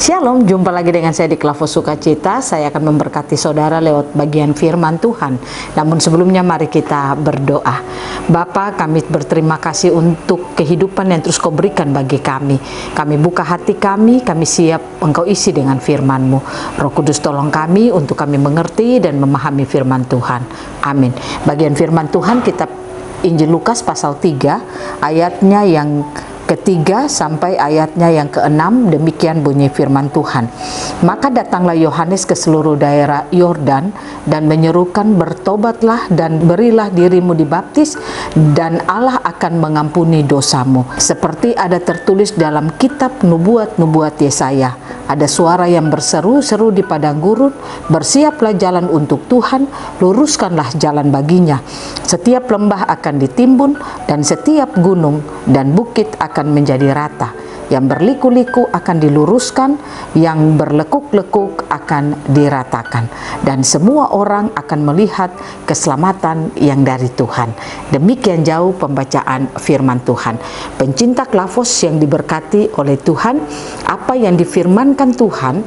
Shalom, jumpa lagi dengan saya di Klavos Sukacita. Saya akan memberkati saudara lewat bagian firman Tuhan. Namun sebelumnya mari kita berdoa. Bapa, kami berterima kasih untuk kehidupan yang terus Kau berikan bagi kami. Kami buka hati kami siap Engkau isi dengan firman-Mu. Roh Kudus tolong kami untuk kami mengerti dan memahami firman Tuhan. Amin. Bagian firman Tuhan kitab Injil Lukas pasal 3 ayatnya yang ketiga sampai ayatnya yang keenam. Demikian bunyi firman Tuhan. Maka datanglah Yohanes ke seluruh daerah Yordan dan menyerukan, bertobatlah dan berilah dirimu dibaptis dan Allah akan mengampuni dosamu, seperti ada tertulis dalam kitab nubuat-nubuat Yesaya. Ada suara yang berseru-seru di padang gurun, bersiaplah jalan untuk Tuhan, luruskanlah jalan baginya. Setiap lembah akan ditimbun dan setiap gunung dan bukit akan menjadi rata. Yang berliku-liku akan diluruskan, yang berlekuk-lekuk akan diratakan, dan semua orang akan melihat keselamatan yang dari Tuhan. Demikian jauh pembacaan firman Tuhan. Pencinta Klavos yang diberkati oleh Tuhan, apa yang difirmankan Tuhan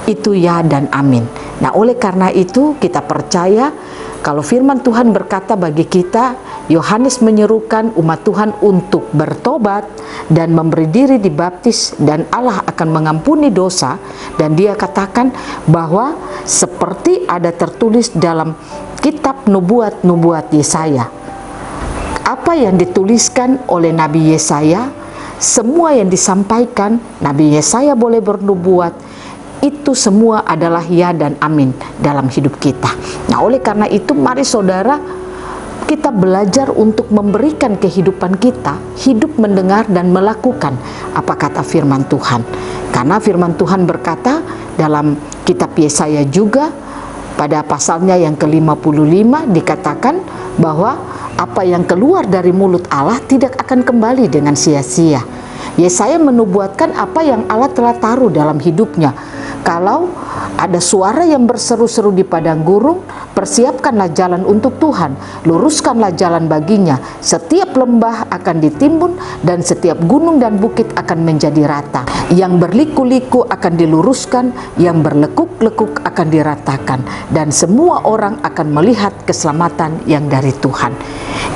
itu ya dan amin. Nah, oleh karena itu kita percaya kalau firman Tuhan berkata bagi kita, Yohanes menyerukan umat Tuhan untuk bertobat dan memberi diri dibaptis dan Allah akan mengampuni dosa, dan dia katakan bahwa seperti ada tertulis dalam kitab nubuat-nubuat Yesaya. Apa yang dituliskan oleh Nabi Yesaya, semua yang disampaikan Nabi Yesaya boleh bernubuat, itu semua adalah ya dan amin dalam hidup kita. Nah, oleh karena itu mari saudara kita belajar untuk memberikan kehidupan kita, hidup mendengar dan melakukan apa kata firman Tuhan. Karena firman Tuhan berkata dalam kitab Yesaya juga pada pasalnya yang ke-55 dikatakan bahwa apa yang keluar dari mulut Allah tidak akan kembali dengan sia-sia. Yesaya menubuatkan apa yang Allah telah taruh dalam hidupnya. Kalau ada suara yang berseru-seru di padang gurun, persiapkanlah jalan untuk Tuhan, luruskanlah jalan baginya. Setiap lembah akan ditimbun dan setiap gunung dan bukit akan menjadi rata. Yang berliku-liku akan diluruskan, yang berlekuk-lekuk akan diratakan, dan semua orang akan melihat keselamatan yang dari Tuhan.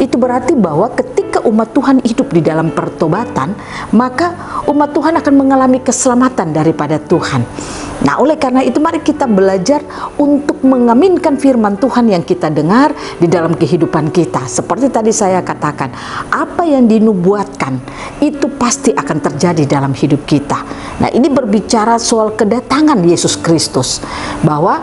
Itu berarti bahwa ketika umat Tuhan hidup di dalam pertobatan, maka umat Tuhan akan mengalami keselamatan daripada Tuhan. Nah, oleh karena itu mari kita belajar untuk mengaminkan firman Tuhan yang kita dengar di dalam kehidupan kita. Seperti tadi saya katakan, apa yang dinubuatkan itu pasti akan terjadi dalam hidup kita. Nah, ini berbicara soal kedatangan Yesus Kristus, bahwa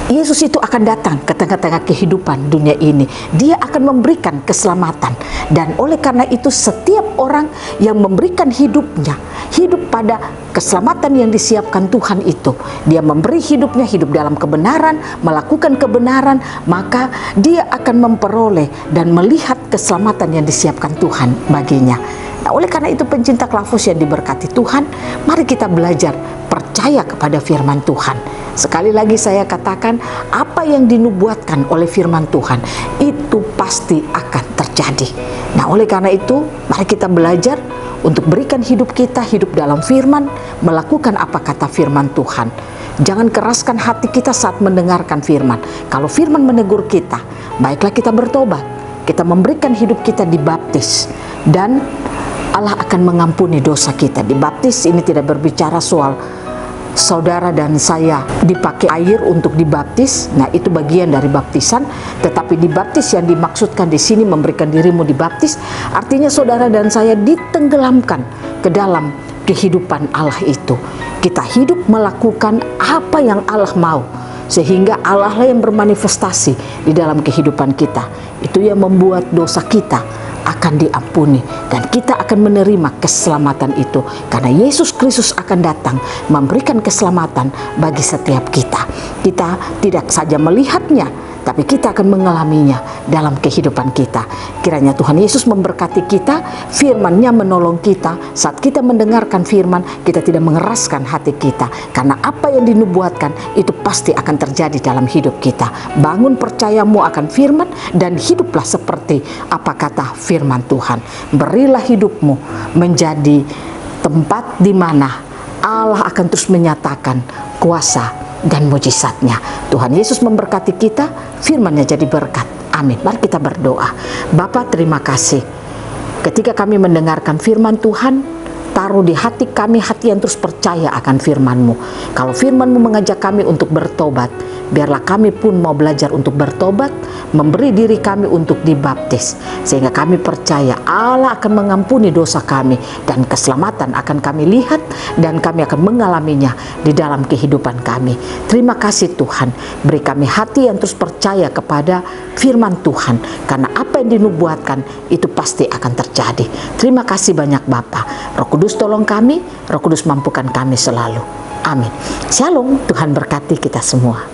Yesus itu akan datang ke tengah-tengah kehidupan dunia ini. Dia akan memberikan keselamatan. Dan oleh karena itu setiap orang yang memberikan hidupnya, hidup pada keselamatan yang disiapkan Tuhan itu, dia memberi hidupnya, hidup dalam kebenaran, melakukan kebenaran, maka dia akan memperoleh dan melihat keselamatan yang disiapkan Tuhan baginya. Nah, oleh karena itu pencinta Klavos yang diberkati Tuhan, mari kita belajar percaya kepada firman Tuhan. Sekali lagi saya katakan, apa yang dinubuatkan oleh firman Tuhan itu pasti akan terjadi. Nah, oleh karena itu mari kita belajar untuk berikan hidup kita hidup dalam firman, melakukan apa kata firman Tuhan. Jangan keraskan hati kita saat mendengarkan firman. Kalau firman menegur kita, baiklah kita bertobat, kita memberikan hidup kita dibaptis, dan Allah akan mengampuni dosa kita. Dibaptis ini tidak berbicara soal saudara dan saya dipakai air untuk dibaptis. Nah, itu bagian dari baptisan. Tetapi dibaptis yang dimaksudkan di sini, memberikan dirimu dibaptis, artinya saudara dan saya ditenggelamkan ke dalam kehidupan Allah itu. Kita hidup melakukan apa yang Allah mau, sehingga Allah lah yang bermanifestasi di dalam kehidupan kita. Itu yang membuat dosa kita akan diampuni, dan kita akan menerima keselamatan itu, karena Yesus Kristus akan datang memberikan keselamatan bagi setiap kita. Kita tidak saja melihatnya, tapi kita akan mengalaminya dalam kehidupan kita. Kiranya Tuhan Yesus memberkati kita, firman-Nya menolong kita. Saat kita mendengarkan firman, kita tidak mengeraskan hati kita, karena apa yang dinubuatkan itu pasti akan terjadi dalam hidup kita. Bangun percayamu akan firman dan hiduplah seperti apa kata firman Tuhan. Berilah hidupmu menjadi tempat di mana Allah akan terus menyatakan kuasa dan mujizatnya. Tuhan Yesus memberkati kita, firman-Nya jadi berkat. Amin. Mari kita berdoa. Bapa, terima kasih. Ketika kami mendengarkan firman Tuhan, taruh di hati kami hati yang terus percaya akan firman-Mu. Kalau firman-Mu mengajak kami untuk bertobat, biarlah kami pun mau belajar untuk bertobat, memberi diri kami untuk dibaptis, sehingga kami percaya Allah akan mengampuni dosa kami, dan keselamatan akan kami lihat, dan kami akan mengalaminya di dalam kehidupan kami. Terima kasih Tuhan, beri kami hati yang terus percaya kepada firman Tuhan, karena apa yang dinubuatkan itu pasti akan terjadi. Terima kasih banyak Bapa. Roh Kudus tolong kami, Roh Kudus mampukan kami selalu. Amin. Shalom, Tuhan berkati kita semua.